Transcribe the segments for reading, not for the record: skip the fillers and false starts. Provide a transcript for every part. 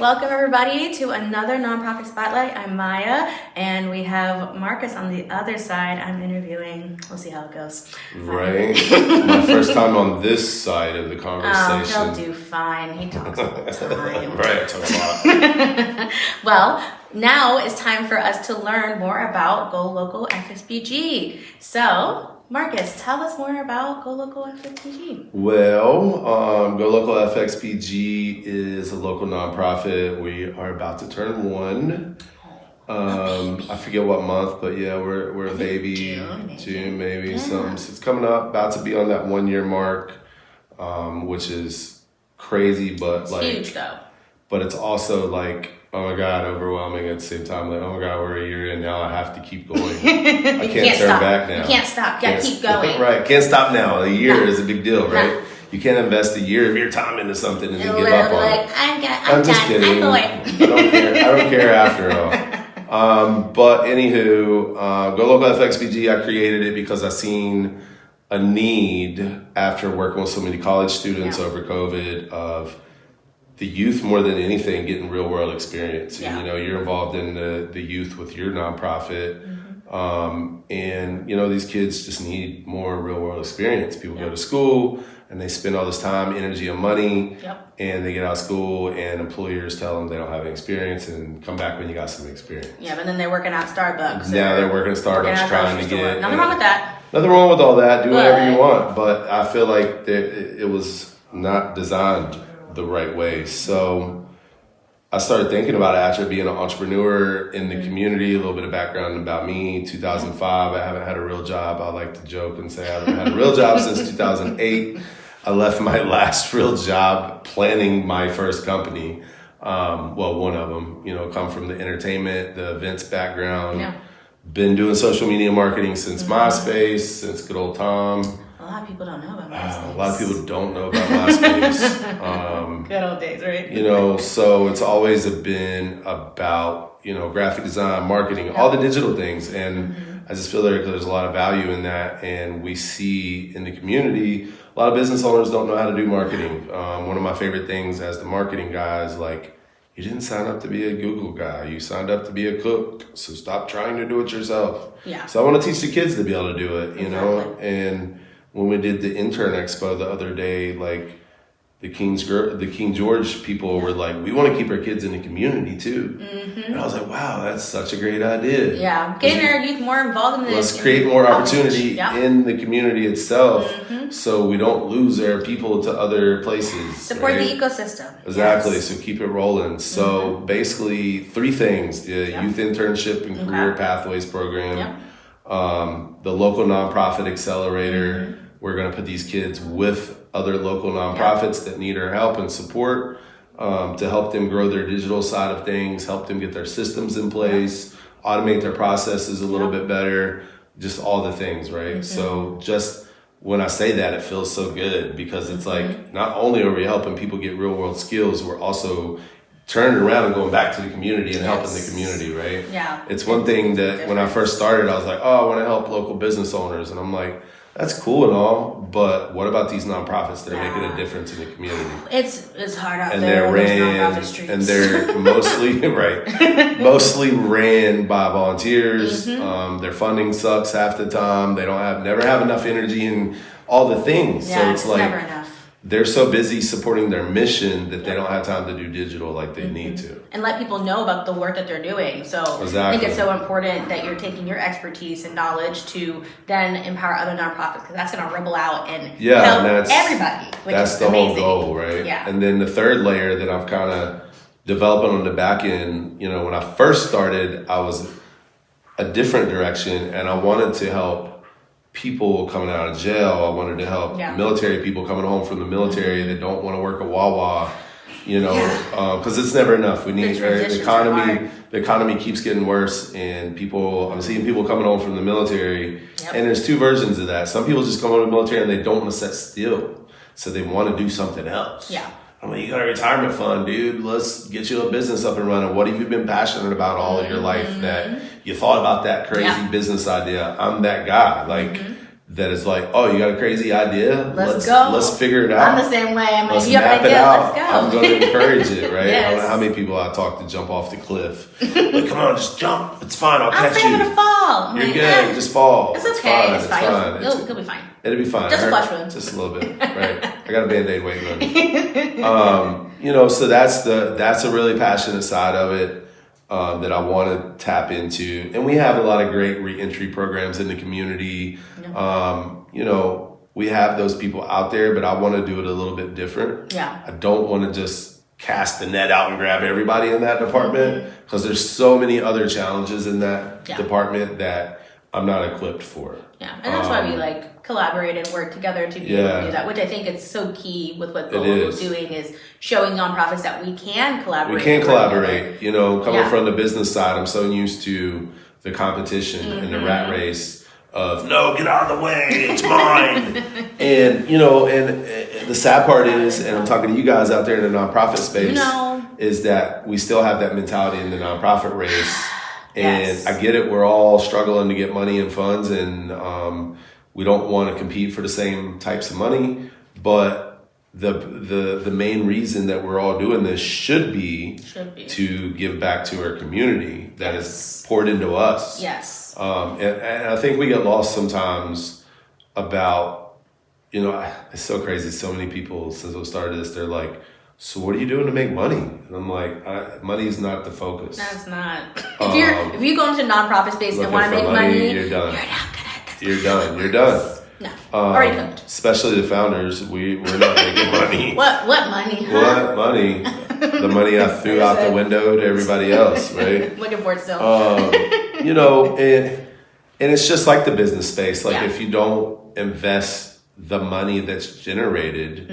welcome everybody to another Nonprofit Spotlight. I'm Maya, and we have Marcus on the other side. I'm interviewing. We'll see how it goes. Right. My first time on this side of the conversation. Oh, he'll do fine. He talks all the time. Right, I talk a lot. Well, now it's time for us to learn more about Go Local FXBG. So, Marcus, tell us more about Go Local FXBG. Well, Go Local FXBG is a local nonprofit. We are about to turn one. I forget what month, but yeah, we're a baby. June maybe. Yeah. Something. So it's coming up, about to be on that 1 year mark, which is crazy, but it's huge though. But it's also like, oh my God, overwhelming at the same time. Like, oh my God, we're a year in now. I have to keep going. I can't turn back now. You can't stop. You gotta keep going. Right. Can't stop now. A year is a big deal, right? No. You can't invest a year of your time into something and then give up on it. I'm just kidding. I'm I don't care after all. But anywho, Go Local FXBG, I created it because I seen a need after working with so many college students over COVID of the youth more than anything getting real world experience. Yeah. You know, you're involved in the youth with your nonprofit. And you know, these kids just need more real world experience. People go to school and they spend all this time, energy, and money, and they get out of school and employers tell them they don't have any experience and come back when you got some experience. Yeah, but then they're working at Starbucks. Now they're working at Starbucks trying to get... Nothing wrong with that. Nothing wrong with all that. Do whatever you want. But I feel like it was not designed the right way. So I started thinking about it after being an entrepreneur in the community. A little bit of background about me. 2005, I haven't had a real job. I like to joke and say I haven't had a real job since 2008. I left my last real job planning my first company. Well, one of them, you know, come from the entertainment, the events background. Yeah. Been doing social media marketing since MySpace, since good old Tom. A lot of people don't know about MySpace. A lot of people don't know about MySpace. Good old days, right? You know, so it's always been about, you know, graphic design, marketing, all the digital things. And I just feel like there's a lot of value in that. And we see in the community, a lot of business owners don't know how to do marketing. One of my favorite things as the marketing guy is like, you didn't sign up to be a Google guy. You signed up to be a cook. So stop trying to do it yourself. Yeah. So I want to teach the kids to be able to do it, you know? And when we did the intern expo the other day, like the King George people were like, we want to keep our kids in the community too. And I was like, wow, that's such a great idea. Yeah, getting our youth more involved in this. Let's create more opportunity in the community itself so we don't lose our people to other places. Support the ecosystem. Exactly, so keep it rolling. So basically 3 things, the Youth Internship and Career Pathways program, the local nonprofit accelerator. We're going to put these kids with other local nonprofits that need our help and support to help them grow their digital side of things, help them get their systems in place, automate their processes a little bit better, just all the things, right? So just when I say that, it feels so good because it's like not only are we helping people get real world skills, we're also turning around and going back to the community and helping the community, right? Yeah. It's one thing that when I first started, I was like, oh, I want to help local business owners. And I'm like, that's cool and all, but what about these nonprofits that are making a difference in the community? It's hard out and there. And they're mostly mostly ran by volunteers. Their funding sucks half the time. They never have enough energy and all the things. Yeah, so it's like never enough. They're so busy supporting their mission that they don't have time to do digital like they need to. And let people know about the work that they're doing. So I think it's so important that you're taking your expertise and knowledge to then empower other nonprofits because that's going to ripple out and help everybody. That's the whole goal, right? Yeah. And then the third layer that I'm kind of developing on the back end, you know, when I first started, I was a different direction and I wanted to help people coming out of jail. I wanted to help military people coming home from the military that don't want to work at Wawa, you know, because it's never enough. We need the economy keeps getting worse, and I'm seeing people coming home from the military, and there's 2 versions of that. Some people just come home from the military and they don't want to sit still, so they want to do something else. Yeah. I'm like, you got a retirement fund, dude. Let's get you a business up and running. What have you been passionate about all of your life that you thought about that crazy business idea? I'm that guy. Like, that is like, oh, you got a crazy idea? Let's go. Let's figure it out. I'm the same way. I'm like, let's you have map an it idea, out. let's go. I'm going to encourage it, right? Yes. I don't know how many people I talk to jump off the cliff. Like, come on, just jump. It's fine. I'll catch you. I'm afraid to fall. You're good. Just fall. It's okay. It's fine. Fine. You'll be fine. It'll be fine. Just a flesh wound. Just a little bit, right? I got a Band-Aid waiting on me. So that's a really passionate side of it. That I want to tap into. And we have a lot of great reentry programs in the community. We have those people out there, but I want to do it a little bit different. Yeah. I don't want to just cast the net out and grab everybody in that department because there's so many other challenges in that department that I'm not equipped for. Yeah, and that's why we collaborate and work together to be able to do that, which I think is so key with what Go Local is doing is showing nonprofits that we can collaborate. We can collaborate. Coming from the business side, I'm so used to the competition and the rat race of, no, get out of the way, it's mine. And the sad part is, and I'm talking to you guys out there in the nonprofit space, is that we still have that mentality in the nonprofit race. And I get it, we're all struggling to get money and funds, and we don't want to compete for the same types of money, but the main reason that we're all doing this should be to give back to our community that is poured into us. Yes. And I think we get lost sometimes about, it's so crazy. So many people, since we started this, they're like, so what are you doing to make money? And I'm like, money is not the focus. That's not. If you go into nonprofit space and want to make money, you're done. You're not gonna. You're done. No. Already cooked. Especially the founders, we're not making money. What money? Huh? What money? The money I threw out the window to everybody else, right? Looking for it still. And it's just like the business space. Like if you don't invest the money that's generated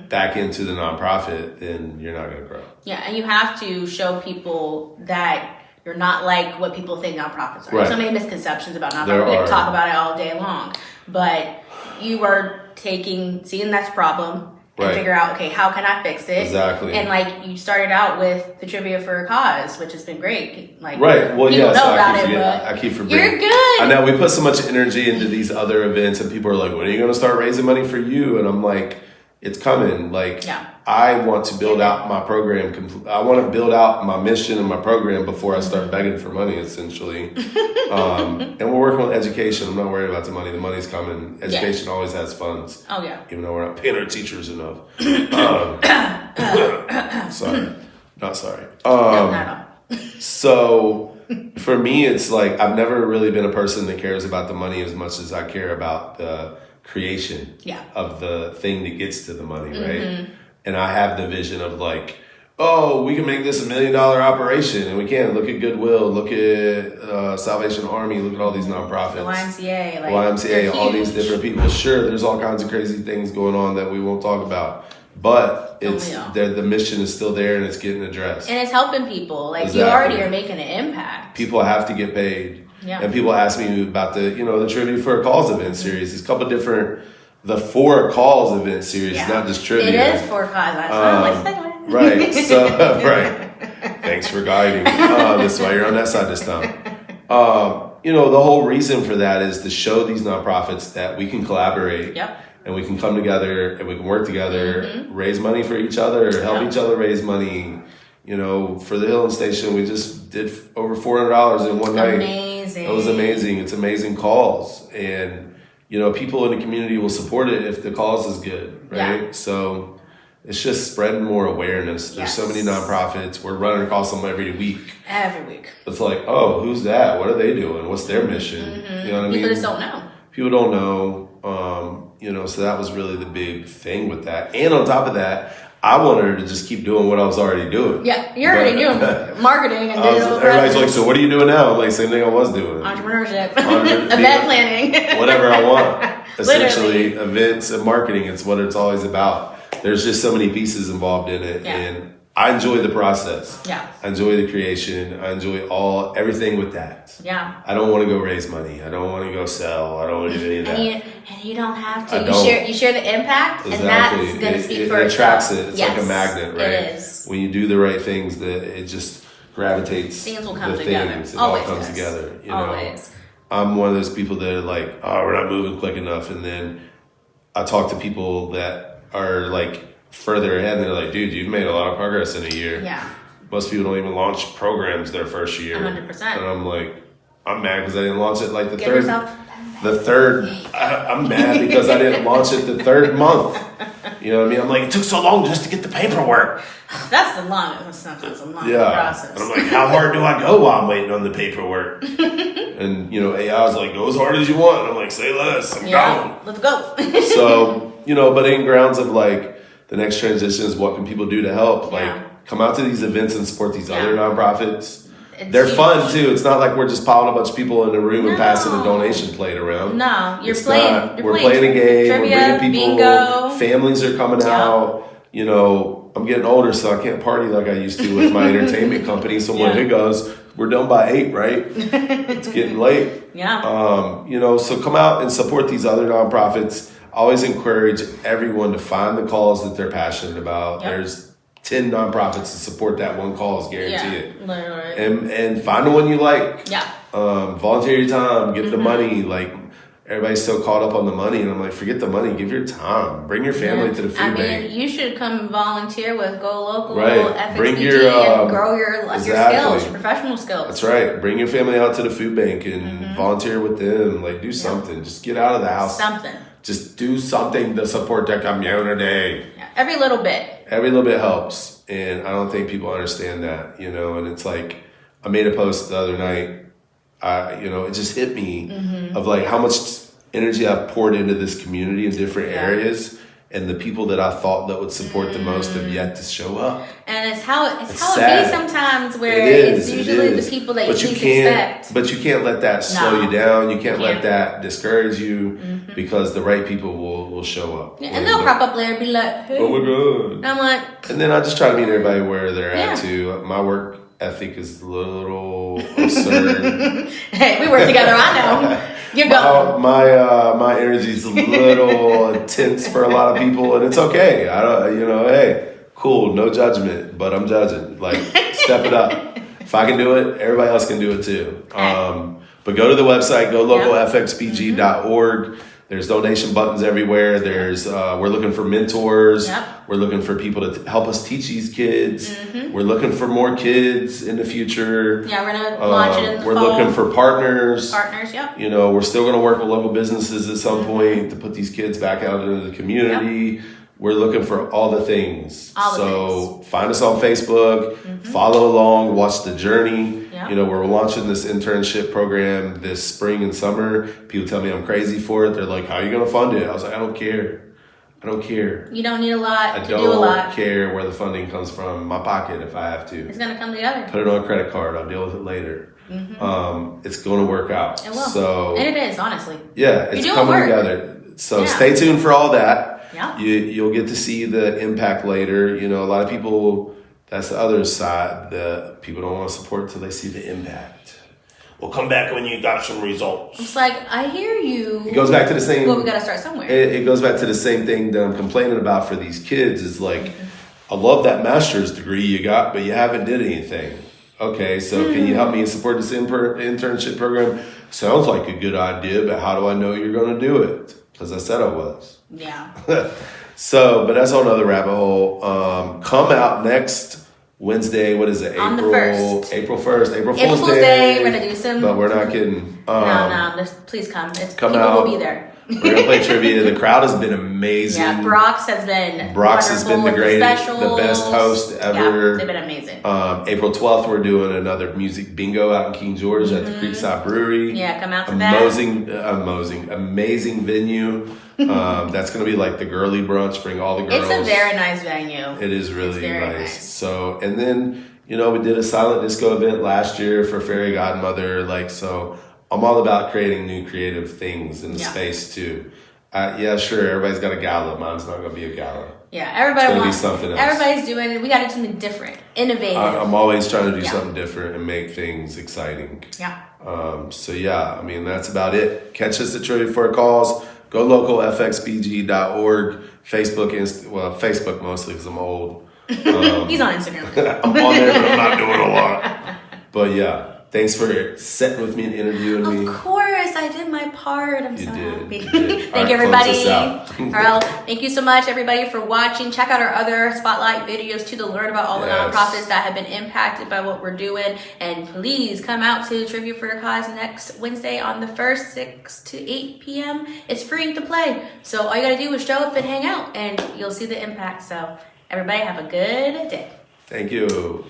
back into the nonprofit, then you're not going to grow. Yeah, and you have to show people that you're not like what people think nonprofits are. Right. There's so many misconceptions about nonprofits. We could talk about it all day long. But you are seeing that's a problem and figure out, okay, how can I fix it? Exactly. And you started out with the Trivia for a Cause, which has been great. Right. Well, people know about I keep forgetting. You're good. I know we put so much energy into these other events, and people are like, when are you going to start raising money for you? And I'm like, it's coming. I want to build out my program. I want to build out my mission and my program before I start begging for money, essentially. And we're working on education. I'm not worried about the money. The money's coming. Education always has funds. Oh, yeah. Even though we're not paying our teachers enough. Sorry. Not sorry. No, not at all. So for me, it's like I've never really been a person that cares about the money as much as I care about the creation of the thing that gets to the money, right? And I have the vision of we can make this $1 million operation, and we can. Look at Goodwill, look at Salvation Army, look at all these nonprofits. The YMCA. All these different people. Sure, there's all kinds of crazy things going on that we won't talk about. But the mission is still there, and it's getting addressed. And it's helping people. You already are making an impact. People have to get paid. Yeah. And people ask me about the Trivia for a Cause event series. It's a couple different, the For a Cause event series, not just trivia. It is For a Cause. Right. So, right. Thanks for guiding. That's why you're on that side this time. The whole reason for that is to show these nonprofits that we can collaborate. And we can come together and we can work together, raise money for each other, help each other raise money. For the Hill Station, we just did over $400 in one night. Amazing. It was amazing. It's amazing cause. And, people in the community will support it if the cause is good, right? Yeah. So it's just spreading more awareness. There's so many nonprofits. We're running across them every week. It's like, oh, who's that? What are they doing? What's their mission? You know what I mean? People just don't know. People don't know. So that was really the big thing with that. And on top of that, I wanted her to just keep doing what I was already doing. Yeah, you're already doing marketing and digital. Everybody's like, so what are you doing now? I'm like, same thing I was doing. Entrepreneurship. Event planning. Whatever I want. Essentially, events and marketing, it's what it's always about. There's just so many pieces involved in it. Yeah. And I enjoy the process. Yeah. I enjoy the creation. I enjoy everything with that. Yeah. I don't want to go raise money. I don't want to go sell. I don't want to do any of that. And you don't have to. You share the impact, and that's going to speak for itself. It attracts it. It's like a magnet, right? It is. When you do the right things, it just gravitates. Things will come together. It all comes together. Always. I'm one of those people that are like, oh, we're not moving quick enough. And then I talk to people that are like further ahead and they're like, dude, you've made a lot of progress in a year. Yeah. Most people don't even launch programs their first year. 100%. And I'm like, I'm mad because I didn't launch it like the Give third. I'm mad because I didn't launch it the third month. You know what I mean? I'm like, it took so long just to get the paperwork. That's a long process. And I'm like, how hard do I go while I'm waiting on the paperwork? And, AI was like, go as hard as you want. And I'm like, say less. I'm going. Let's go. So, but in grounds of like, the next transition is what can people do to help? Like, come out to these events and support these other nonprofits. They're fun too. It's not like we're just piling a bunch of people in a room and passing a donation plate around. No, we're playing a game. Trivia, we're bringing people. bingo. Families are coming out. I'm getting older, so I can't party like I used to with my entertainment company. So when it goes, we're done by 8, right? It's getting late. Yeah. So come out and support these other nonprofits. I always encourage everyone to find the cause that they're passionate about. There's 10 nonprofits to support that one cause, guarantee it. Literally. And find the one you like. Yeah. Volunteer your time, give the money. Like, everybody's so caught up on the money, and I'm like, forget the money, give your time. Bring your family to the food bank. You should come volunteer with Go Local FXBG Bring and grow your skills, your professional skills. That's right. Bring your family out to the food bank and volunteer with them. Like, do something. Just get out of the house. Something. Just do something to support the community. Yeah. Every little bit. Every little bit helps. And I don't think people understand that, and it's like, I made a post the other night, it just hit me of like how much energy I've poured into this community in different areas, and the people that I thought that would support the most have yet to show up. And it's how it be sometimes, where it's usually the people that you least expect. But you can't let that slow you down. You can't let that discourage you, because the right people will show up. Yeah, and they'll crop up later and be like, hey. Oh my God. And I'm like. And then I just try to meet everybody where they're at too. My work ethic is a little absurd. Hey, we work together. I know. You're going. My energy is a little intense for a lot of people, and it's okay. Hey, cool, no judgment, but I'm judging. Like, step it up. If I can do it, everybody else can do it too. But go to the website, golocalfxbg.org. There's donation buttons everywhere. There's we're looking for mentors. We're looking for people to help us teach these kids. We're looking for more kids in the future. Yeah, we're gonna launch it in the fall. We're looking for partners. Yep. We're still gonna work with local businesses at some point to put these kids back out into the community. Yep. We're looking for all the things. Find us on Facebook, follow along, watch the journey. Yep. We're launching this internship program this spring and summer. People tell me I'm crazy for it. They're like, how are you going to fund it? I was like, I don't care. You don't need a lot to do a lot. I don't care where the funding comes from. My pocket if I have to. It's going to come together. Put it on a credit card. I'll deal with it later. It's going to work out. It will. And it is, honestly. Yeah, it's coming together. So stay tuned for all that. Yeah. You'll get to see the impact later. A lot of people, that's the other side, that people don't want to support until they see the impact. We'll come back when you got some results. It's like, I hear you. It goes back to the same. Well, we got to start somewhere. It goes back to the same thing that I'm complaining about for these kids. Is like, I love that master's degree you got, but you haven't did anything. Okay, so can you help me support this internship program? Sounds like a good idea, but how do I know you're going to do it? Because I said I was. Yeah. But that's on another rabbit hole. Come out next Wednesday. What is it? On the 1st. April 1st. April Fool's Day. We're going to do some. But we're not kidding. No. Please come. Come people out. will be there. We're going to play trivia. The crowd has been amazing. Yeah, Brock's has been the greatest, the best host ever. Yeah, they've been amazing. April 12th, we're doing another music bingo out in King George at the Creekside Brewery. Yeah, come out to that. Amazing venue. That's going to be like the girly brunch. Bring all the girls. It's a very nice venue. It is really nice. So, and then, we did a silent disco event last year for Fairy Godmother. So I'm all about creating new creative things in the space too. Sure, everybody's got a gala. Mine's not going to be a gala. Yeah, everybody wants something else. Everybody's doing it. We got to do something different, innovative. I'm always trying to do something different and make things exciting. Yeah. That's about it. Catch us at Trivia for a Cause. Go Local FXBG.org. Facebook mostly because I'm old. He's on Instagram. I'm on there, but I'm not doing a lot. But thanks for sitting with me and interviewing me. Of course, I did my part. I'm so happy. You did. Thank you, everybody. All right, thank you so much, everybody, for watching. Check out our other spotlight videos too to learn about all the nonprofits that have been impacted by what we're doing. And please come out to Trivia for Your Cause next Wednesday on the 1st, 6 to 8 p.m. It's free to play. So all you got to do is show up and hang out, and you'll see the impact. So everybody have a good day. Thank you.